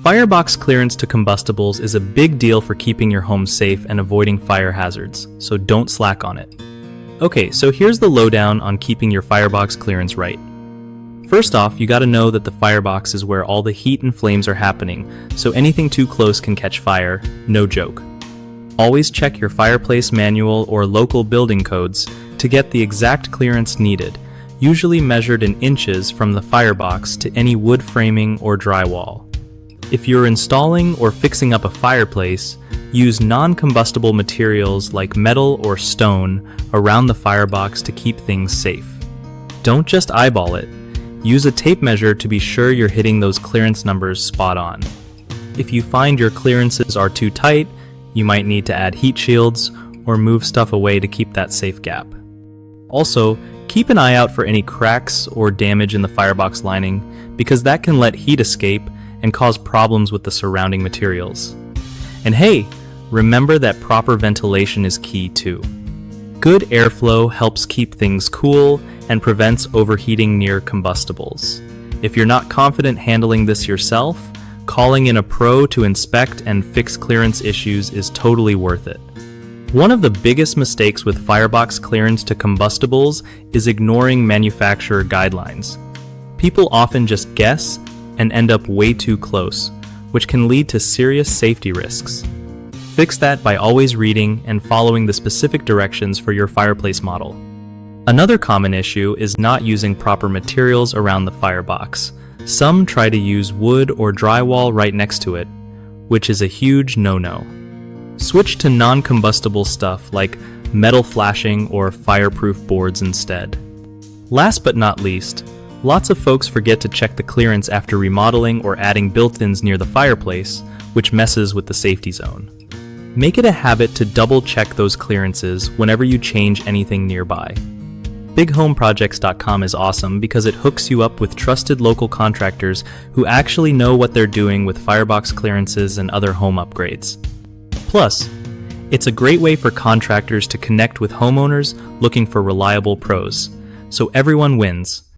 Firebox clearance to combustibles is a big deal for keeping your home safe and avoiding fire hazards, so don't slack on it. Okay, so here's the lowdown on keeping your firebox clearance right. First off, you gotta know that the firebox is where all the heat and flames are happening, so anything too close can catch fire, no joke. Always check your fireplace manual or local building codes to get the exact clearance needed, usually measured in inches from the firebox to any wood framing or drywall. If you're installing or fixing up a fireplace, use non-combustible materials like metal or stone around the firebox to keep things safe. Don't just eyeball it. Use a tape measure to be sure you're hitting those clearance numbers spot on. If you find your clearances are too tight, you might need to add heat shields or move stuff away to keep that safe gap. Also, keep an eye out for any cracks or damage in the firebox lining because that can let heat escape and cause problems with the surrounding materials. And hey, remember that proper ventilation is key too. Good airflow helps keep things cool and prevents overheating near combustibles. If you're not confident handling this yourself, calling in a pro to inspect and fix clearance issues is totally worth it. One of the biggest mistakes with firebox clearance to combustibles is ignoring manufacturer guidelines. People often just guess and end up way too close, which can lead to serious safety risks. Fix that by always reading and following the specific directions for your fireplace model. Another common issue is not using proper materials around the firebox. Some try to use wood or drywall right next to it, which is a huge no-no. Switch to non-combustible stuff like metal flashing or fireproof boards instead. Last but not least, lots of folks forget to check the clearance after remodeling or adding built-ins near the fireplace, which messes with the safety zone. Make it a habit to double-check those clearances whenever you change anything nearby. BigHomeProjects.com is awesome because it hooks you up with trusted local contractors who actually know what they're doing with firebox clearances and other home upgrades. Plus, it's a great way for contractors to connect with homeowners looking for reliable pros, so everyone wins.